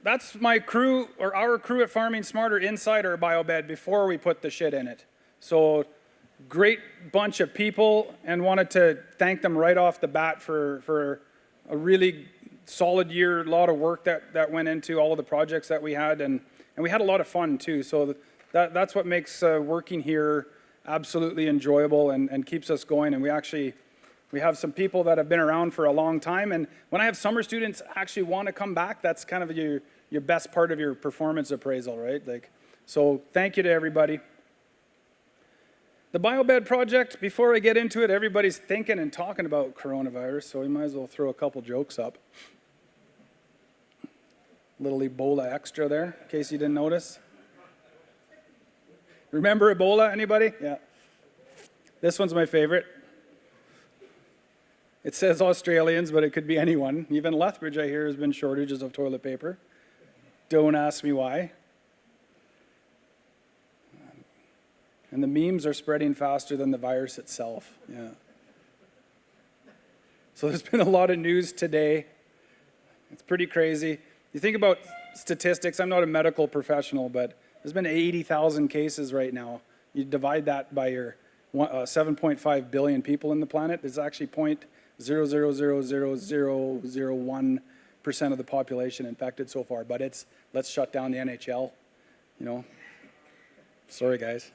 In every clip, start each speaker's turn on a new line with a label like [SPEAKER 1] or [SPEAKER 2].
[SPEAKER 1] that's my crew, or our crew at Farming Smarter inside our biobed before we put the shit in it. So great bunch of people, and wanted to thank them right off the bat for a really solid year, a lot of work that went into all of the projects that we had, and we had a lot of fun too. So that's what makes working here absolutely enjoyable and keeps us going. And we have some people that have been around for a long time, and when I have summer students actually want to come back, that's kind of your best part of your performance appraisal, right? So thank you to everybody. The Biobed project, before I get into it, everybody's thinking and talking about coronavirus, so we might as well throw a couple jokes up. Little Ebola extra there, in case you didn't notice. Remember Ebola, anybody? Yeah. This one's my favorite. It says Australians, but it could be anyone. Even Lethbridge, I hear, has been shortages of toilet paper. Don't ask me why. And the memes are spreading faster than the virus itself. Yeah. So there's been a lot of news today. It's pretty crazy. You think about statistics, I'm not a medical professional, but there's been 80,000 cases right now. You divide that by your 7.5 billion people in the planet, there's actually 0.0000001% of the population infected so far. But let's shut down the NHL, you know. Sorry, guys.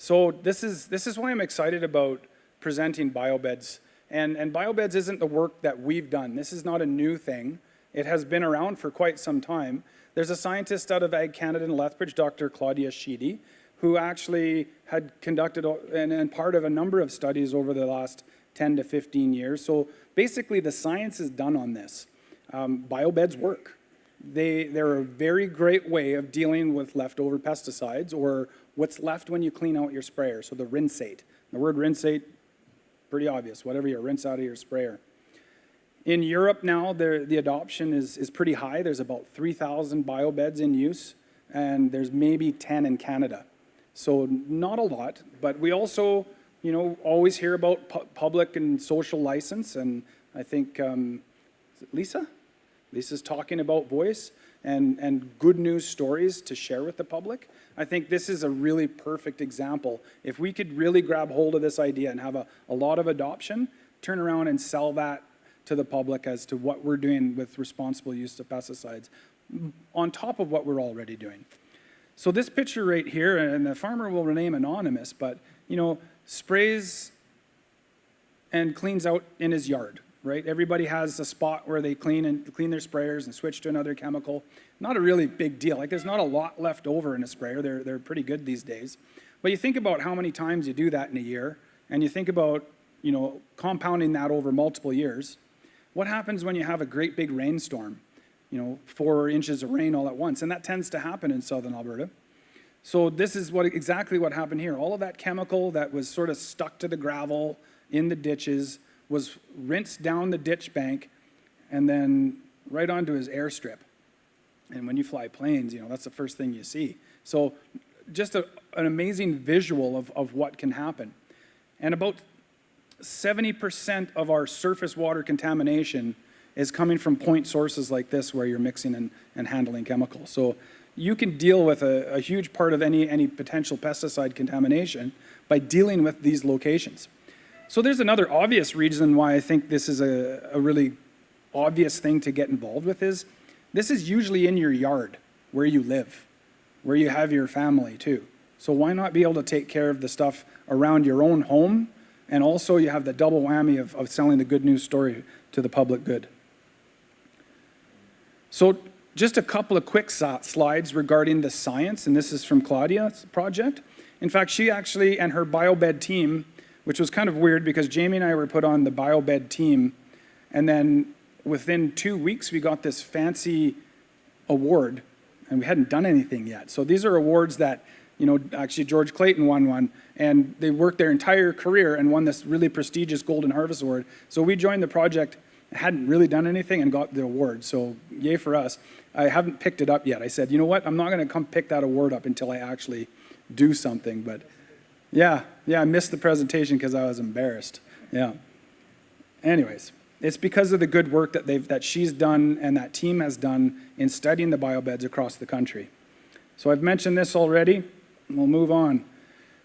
[SPEAKER 1] So this is why I'm excited about presenting biobeds. And biobeds isn't the work that we've done. This is not a new thing. It has been around for quite some time. There's a scientist out of Ag Canada in Lethbridge, Dr. Claudia Sheedy, who actually had conducted and part of a number of studies over the last 10 to 15 years. So basically the science is done on this. Biobeds work. They're a very great way of dealing with leftover pesticides or what's left when you clean out your sprayer. So the rinsate. The word rinsate, pretty obvious, whatever you rinse out of your sprayer. In Europe now, the adoption is pretty high. There's about 3,000 biobeds in use, and there's maybe 10 in Canada. So not a lot, but we also, always hear about public and social license, and I think, is it Lisa? Lisa's talking about voice and good news stories to share with the public. I think this is a really perfect example. If we could really grab hold of this idea and have a lot of adoption, turn around and sell that to the public as to what we're doing with responsible use of pesticides on top of what we're already doing. So this picture right here, and the farmer will remain anonymous, but sprays and cleans out in his yard, right? Everybody has a spot where they clean their sprayers and switch to another chemical. Not a really big deal. There's not a lot left over in a sprayer. They're pretty good these days. But you think about how many times you do that in a year, and you think about compounding that over multiple years. What happens when you have a great big rainstorm? 4 inches of rain all at once, and that tends to happen in southern Alberta. So this is exactly what happened here. All of that chemical that was sort of stuck to the gravel in the ditches was rinsed down the ditch bank and then right onto his airstrip. And when you fly planes, that's the first thing you see. So just an amazing visual of what can happen. And about 70% of our surface water contamination is coming from point sources like this where you're mixing and handling chemicals. So you can deal with a huge part of any potential pesticide contamination by dealing with these locations. So there's another obvious reason why I think this is a really obvious thing to get involved with is this is usually in your yard where you live, where you have your family too. So why not be able to take care of the stuff around your own home, and also you have the double whammy of selling the good news story to the public good. So just a couple of quick slides regarding the science, and this is from Claudia's project. In fact, she actually, and her Biobed team, which was kind of weird because Jamie and I were put on the Biobed team, and then within 2 weeks we got this fancy award, and we hadn't done anything yet. So these are awards that, actually George Clayton won one, and they worked their entire career and won this really prestigious Golden Harvest Award. So we joined the project, hadn't really done anything, and got the award. So yay for us. I haven't picked it up yet. I said, you know what, I'm not going to come pick that award up until I actually do something. But yeah, I missed the presentation because I was embarrassed. Yeah. Anyways, It's because of the good work that she's done and that team has done in studying the biobeds across the country. So I've mentioned this already. We'll move on.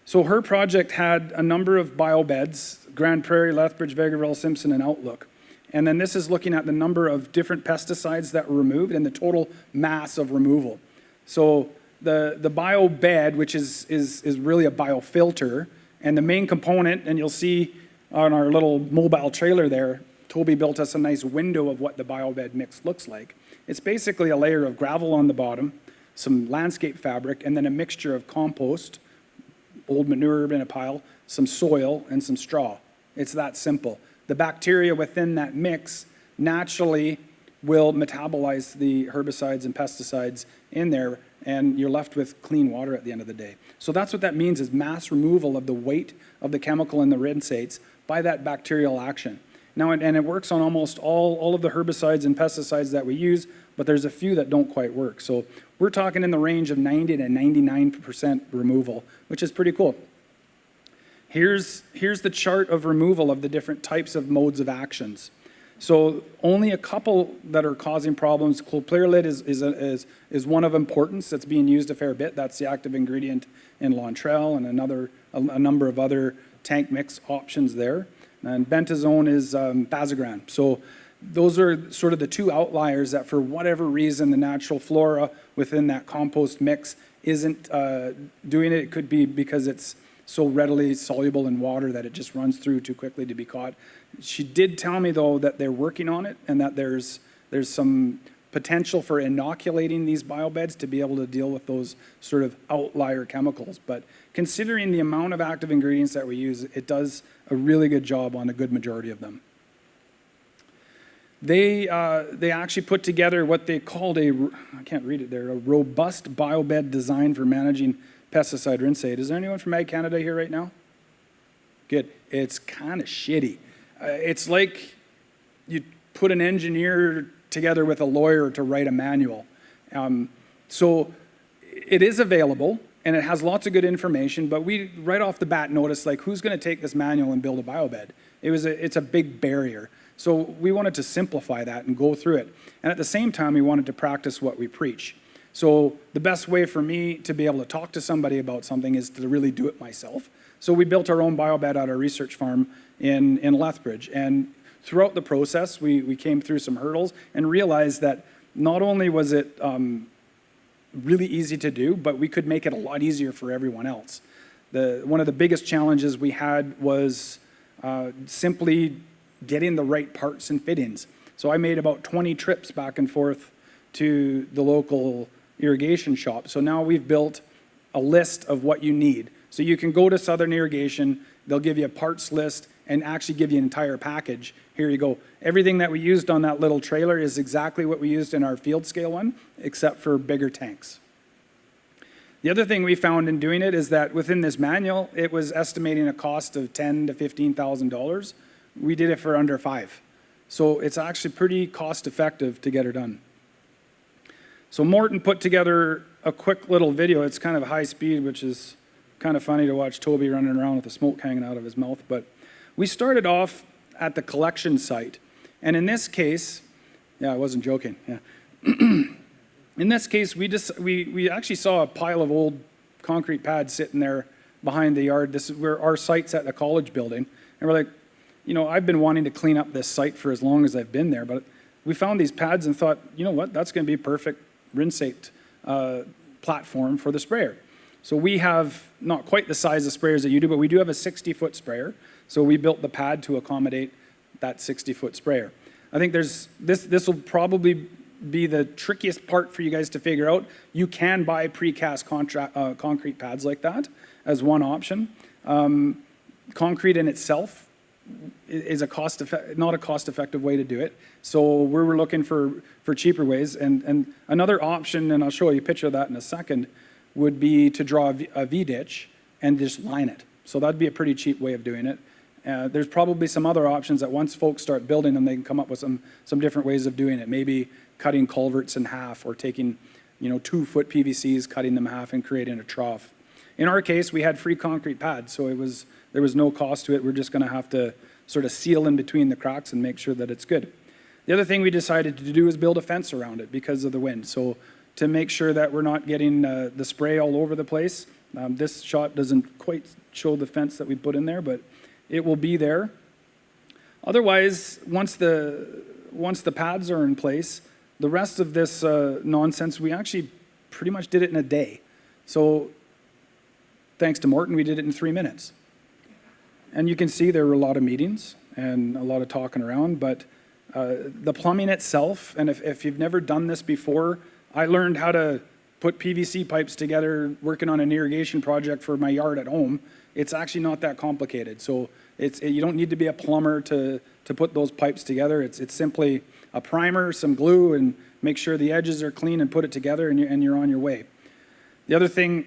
[SPEAKER 1] So her project had a number of biobeds: Grand Prairie, Lethbridge, Vegreville, Simpson, and Outlook. And then this is looking at the number of different pesticides that were removed and the total mass of removal. So the biobed, which is really a biofilter, and the main component, and you'll see on our little mobile trailer there, Toby built us a nice window of what the biobed mix looks like. It's basically a layer of gravel on the bottom, some landscape fabric, and then a mixture of compost, old manure in a pile, some soil, and some straw. It's that simple. The bacteria within that mix naturally will metabolize the herbicides and pesticides in there, and you're left with clean water at the end of the day. So that's what that means, is mass removal of the weight of the chemical in the rinsates by that bacterial action. Now, and it works on almost all of the herbicides and pesticides that we use, but there's a few that don't quite work. So we're talking in the range of 90 to 99% removal, which is pretty cool. Here's the chart of removal of the different types of modes of actions. So only a couple that are causing problems. Clopyralid is one of importance that's being used a fair bit. That's the active ingredient in Lontrell and a number of other tank mix options there. And bentazone is Bazagran. So those are sort of the two outliers that, for whatever reason, the natural flora within that compost mix isn't doing it. It could be because it's so readily soluble in water that it just runs through too quickly to be caught. She did tell me, though, that they're working on it and that there's some potential for inoculating these biobeds to be able to deal with those sort of outlier chemicals. But considering the amount of active ingredients that we use, it does a really good job on a good majority of them. They actually put together what they called I can't read it there, a robust biobed design for managing pesticide rinsate. Is there anyone from Ag Canada here right now? Good. It's kind of shitty. It's like you put an engineer together with a lawyer to write a manual. So it is available, and it has lots of good information, but we right off the bat noticed, like, who's going to take this manual and build a biobed? It's a big barrier. So we wanted to simplify that and go through it. And at the same time, we wanted to practice what we preach. So the best way for me to be able to talk to somebody about something is to really do it myself. So we built our own biobed at our research farm in Lethbridge. And throughout the process, we came through some hurdles and realized that not only was it really easy to do, but we could make it a lot easier for everyone else. One of the biggest challenges we had was simply getting the right parts and fittings. So I made about 20 trips back and forth to the local irrigation shop. So now we've built a list of what you need. So you can go to Southern Irrigation, they'll give you a parts list and actually give you an entire package. Here you go. Everything that we used on that little trailer is exactly what we used in our field scale one, except for bigger tanks. The other thing we found in doing it is that within this manual, it was estimating a cost of $10,000 to $15,000. We did it for under $5,000. So it's actually pretty cost effective to get her done. So Morton put together a quick little video. It's kind of high speed, which is kind of funny to watch Toby running around with the smoke hanging out of his mouth. But we started off at the collection site. And in this case, yeah, I wasn't joking. Yeah. In this case, we actually saw a pile of old concrete pads sitting there behind the yard. This is where our site's at the college building. And we're like, you know, I've been wanting to clean up this site for as long as I've been there, but we found these pads and thought, you know what, that's going to be a perfect rinsate platform for the sprayer. So we have not quite the size of sprayers that you do, but we do have a 60-foot sprayer. So we built the pad to accommodate that 60-foot sprayer. I think this will probably be the trickiest part for you guys to figure out. You can buy precast concrete pads like that as one option. Concrete in itself is not a cost-effective way to do it. So we were looking for cheaper ways. And another option, and I'll show you a picture of that in a second, would be to draw a V-ditch and just line it. So that'd be a pretty cheap way of doing it. There's probably some other options that once folks start building them, they can come up with some different ways of doing it. Maybe cutting culverts in half, or taking 2-foot PVCs, cutting them in half and creating a trough. In our case, we had free concrete pads, so there was no cost to it. We're just going to have to sort of seal in between the cracks and make sure that it's good. The other thing we decided to do is build a fence around it because of the wind. So to make sure that we're not getting the spray all over the place. This shot doesn't quite show the fence that we put in there, but it will be there. Otherwise, once the pads are in place, the rest of this nonsense, we actually pretty much did it in a day. So thanks to Morton, we did it in 3 minutes. And you can see there were a lot of meetings and a lot of talking around, but the plumbing itself, and if you've never done this before, I learned how to put PVC pipes together working on an irrigation project for my yard at home. It's actually not that complicated. So you don't need to be a plumber to put those pipes together. It's simply a primer, some glue, and make sure the edges are clean and put it together, and you're on your way. The other thing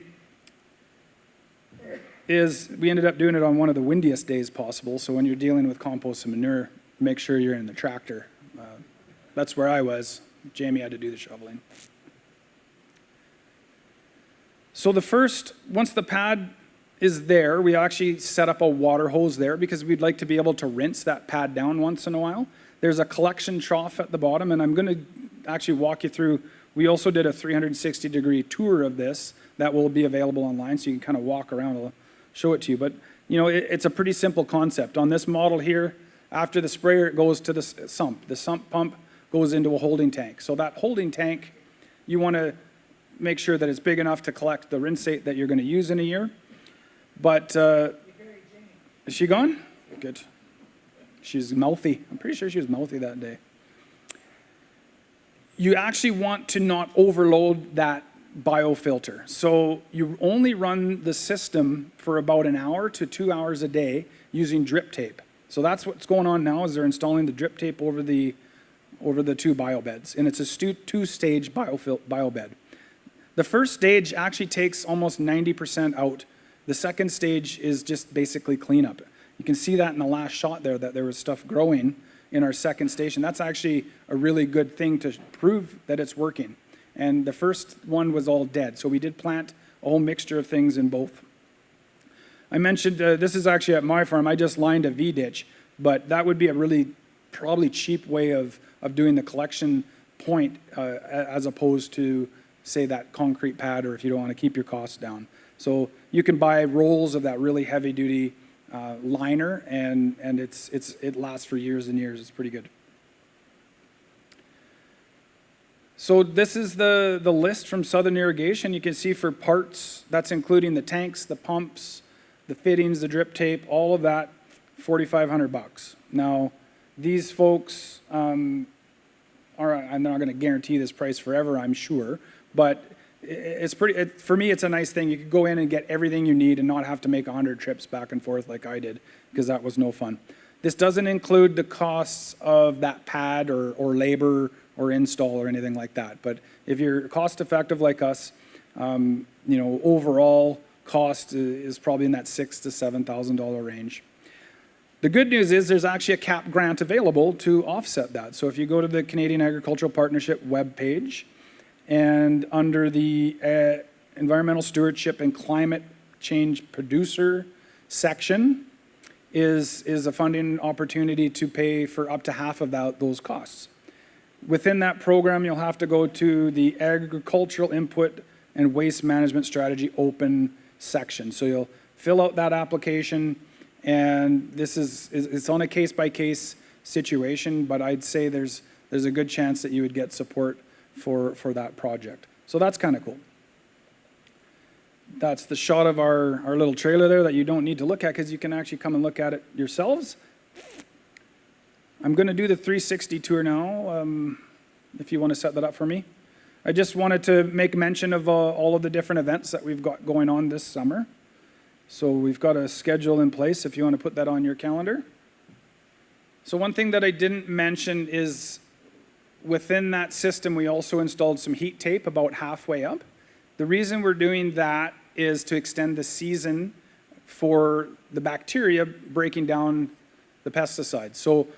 [SPEAKER 1] is we ended up doing it on one of the windiest days possible. So when you're dealing with compost and manure, make sure you're in the tractor. That's where I was. Jamie had to do the shoveling. So once the pad is there, we actually set up a water hose there because we'd like to be able to rinse that pad down once in a while. There's a collection trough at the bottom, and I'm going to actually walk you through. We also did a 360-degree tour of this that will be available online, so you can kind of walk around. I'll show it to you. But it's a pretty simple concept. On this model here, after the sprayer, it goes to the sump. The sump pump goes into a holding tank. So that holding tank, you want to make sure that it's big enough to collect the rinsate that you're going to use in a year. But is she gone? Good. She's mouthy. I'm pretty sure she was mouthy that day. You actually want to not overload that biofilter. So you only run the system for about an hour to 2 hours a day using drip tape. So that's what's going on now is they're installing the drip tape over the 2 biobeds. And it's a two-stage biobed. The first stage actually takes almost 90% out. The second stage is just basically cleanup. You can see that in the last shot there, that there was stuff growing in our second station. That's actually a really good thing to prove that it's working. And the first one was all dead. So we did plant a whole mixture of things in both. I mentioned, this is actually at my farm. I just lined a V-ditch, but that would be a really probably cheap way of doing the collection point as opposed to, say, that concrete pad, or if you don't want to keep your costs down. So you can buy rolls of that really heavy-duty liner, and it lasts for years and years. It's pretty good. So this is the list from Southern Irrigation. You can see for parts, that's including the tanks, the pumps, the fittings, the drip tape, all of that, $4,500. Now, these folks I'm not going to guarantee this price forever, I'm sure, but it's for me, it's a nice thing. You could go in and get everything you need and not have to make 100 trips back and forth like I did, because that was no fun. This doesn't include the costs of that pad or labor or install or anything like that. But if you're cost effective like us, overall cost is probably in that $6,000 to $7,000 range. The good news is there's actually a CAP grant available to offset that. So if you go to the Canadian Agricultural Partnership webpage, and under the Environmental Stewardship and Climate Change Producer section is a funding opportunity to pay for up to half of those costs. Within that program, you'll have to go to the Agricultural Input and Waste Management Strategy Open section. So you'll fill out that application, and it's on a case-by-case situation, but I'd say there's a good chance that you would get support for that project. So that's kind of cool. That's the shot of our little trailer there that you don't need to look at because you can actually come and look at it yourselves. I'm going to do the 360 tour now, if you want to set that up for me. I just wanted to make mention of all of the different events that we've got going on this summer. So we've got a schedule in place if you want to put that on your calendar. So one thing that I didn't mention is within that system, we also installed some heat tape about halfway up. The reason we're doing that is to extend the season for the bacteria breaking down the pesticides. So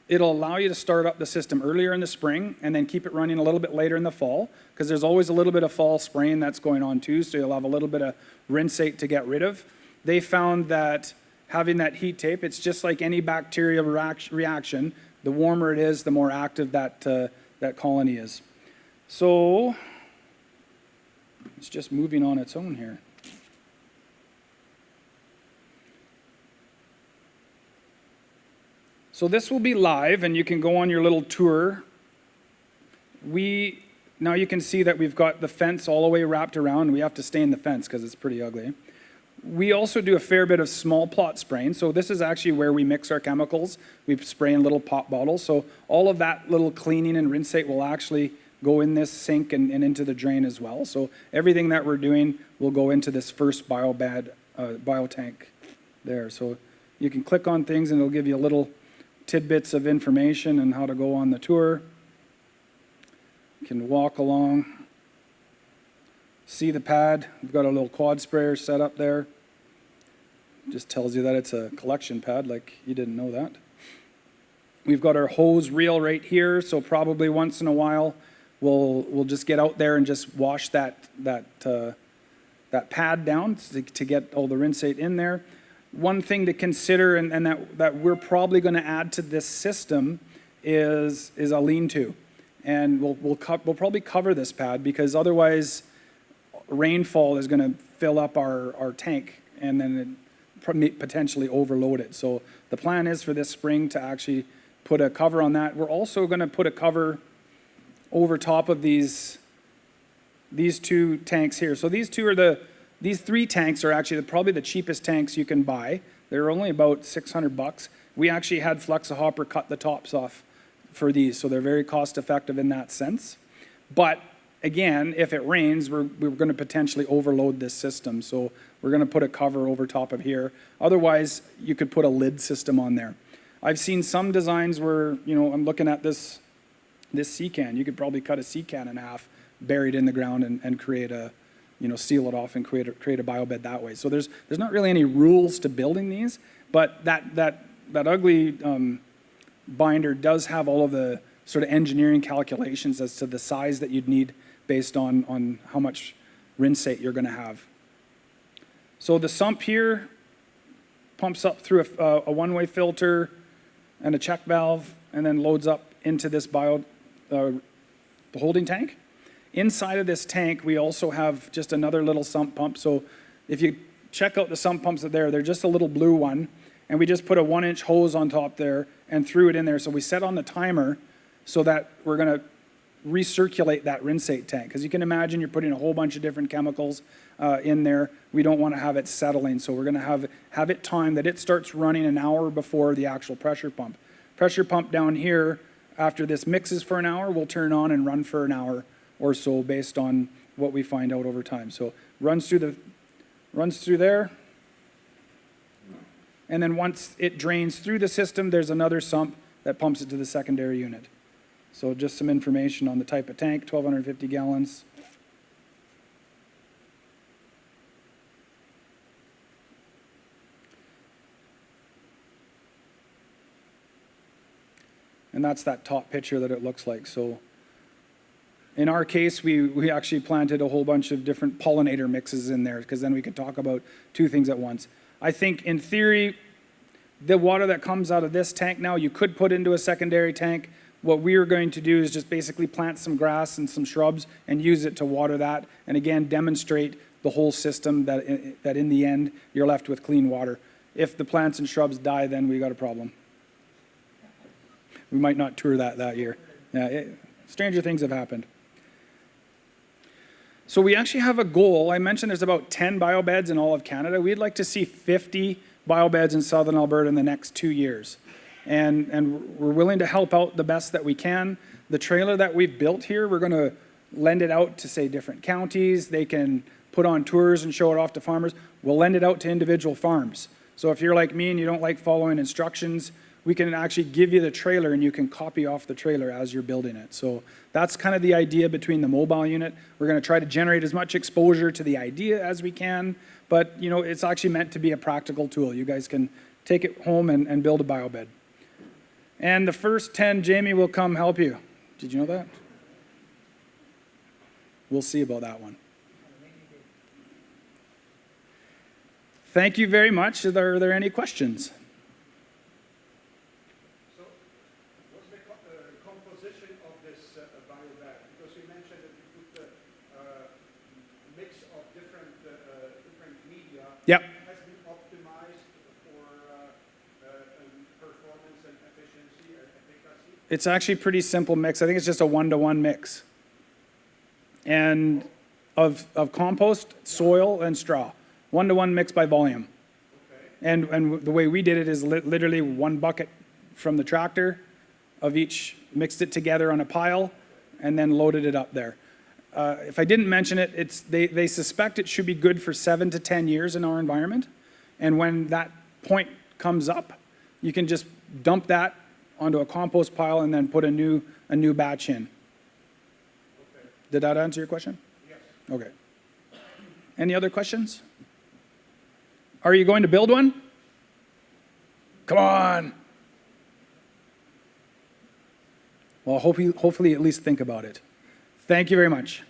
[SPEAKER 1] it'll allow you to start up the system earlier in the spring and then keep it running a little bit later in the fall, because there's always a little bit of fall spraying that's going on too, so you'll have a little bit of rinsate to get rid of. They found that having that heat tape. It's just like any bacterial reaction. The warmer it is, the more active that colony is. So it's just moving on its own here. So this will be live, and you can go on your little tour. Now you can see that we've got the fence all the way wrapped around. We have to stain the fence because it's pretty ugly. We also do a fair bit of small plot spraying. So this is actually where we mix our chemicals. We spray in little pop bottles. So all of that little cleaning and rinsate will actually go in this sink and into the drain as well. So everything that we're doing will go into this first Biobed biotank there. So you can click on things and it'll give you little tidbits of information on how to go on the tour. You can walk along, see the pad. We've got a little quad sprayer set up there. Just tells you that it's a collection pad, like you didn't know that. We've got our hose reel right here, so probably once in a while we'll just get out there and just wash that pad down to get all the rinsate in there. One thing to consider, and that we're probably going to add to this system is a lean-to. And we'll probably cover this pad because otherwise rainfall is going to fill up our tank and then potentially overload it. So the plan is for this spring to actually put a cover on that. We're also going to put a cover over top of these two tanks here. So these three tanks are actually probably the cheapest tanks you can buy. They're only about $600. We actually had Flex-A-Hopper cut the tops off for these, so they're very cost effective in that sense. But again, if it rains, we're going to potentially overload this system, so we're going to put a cover over top of here. Otherwise, you could put a lid system on there. I've seen some designs where, I'm looking at this sea can. You could probably cut a sea can in half, bury it in the ground, and create a, seal it off and create a biobed that way. So there's not really any rules to building these, but that ugly binder does have all of the sort of engineering calculations as to the size that you'd need based on how much rinsate you're going to have. So the sump here pumps up through a one-way filter and a check valve and then loads up into this the holding tank. Inside of this tank, we also have just another little sump pump. So if you check out the sump pumps that they're just a little blue one, and we just put a 1-inch hose on top there and threw it in there. So we set on the timer so that we're going to recirculate that rinsate tank. Because you can imagine you're putting a whole bunch of different chemicals in there. We don't want to have it settling. So we're going to have it timed that it starts running an hour before the actual pressure pump. Pressure pump down here, after this mixes for an hour, will turn on and run for an hour or so based on what we find out over time. So runs through there. And then once it drains through the system, there's another sump that pumps it to the secondary unit. So just some information on the type of tank, 1,250 gallons. And that's that top picture that it looks like. So in our case, we actually planted a whole bunch of different pollinator mixes in there because then we could talk about two things at once. I think in theory, the water that comes out of this tank now, you could put into a secondary tank. What we're going to do is just basically plant some grass and some shrubs and use it to water that. And again, demonstrate the whole system that in the end, you're left with clean water. If the plants and shrubs die, then we got a problem. We might not tour that year. Yeah, stranger things have happened. So we actually have a goal. I mentioned there's about 10 biobeds in all of Canada. We'd like to see 50 biobeds in southern Alberta in the next 2 years. And we're willing to help out the best that we can. The trailer that we've built here, we're going to lend it out to, say, different counties. They can put on tours and show it off to farmers. We'll lend it out to individual farms. So if you're like me and you don't like following instructions, we can actually give you the trailer and you can copy off the trailer as you're building it. So that's kind of the idea between the mobile unit. We're going to try to generate as much exposure to the idea as we can, but it's actually meant to be a practical tool. You guys can take it home and build a biobed. And the first 10, Jamie will come help you. Did you know that? We'll see about that one. Thank you very much. Are there any questions?
[SPEAKER 2] So, what's the composition of this biobed? Because you mentioned that you put a mix of different media.
[SPEAKER 1] Yep.
[SPEAKER 2] Has been optimized for performance and efficiency and efficacy?
[SPEAKER 1] It's actually a pretty simple mix. I think it's just a 1-to-1 mix. And of compost, soil, and straw. 1-to-1 mix by volume.
[SPEAKER 2] Okay.
[SPEAKER 1] And the way we did it is literally 1 bucket from the tractor of each, mixed it together on a pile, and then loaded it up there. If I didn't mention it, they suspect it should be good for 7 to 10 years in our environment. And when that point comes up, you can just dump that onto a compost pile and then put a new batch in.
[SPEAKER 2] Okay.
[SPEAKER 1] Did that answer your question?
[SPEAKER 2] Yes.
[SPEAKER 1] Okay. Any other questions? Are you going to build one? Come on. Well, hopefully at least think about it. Thank you very much.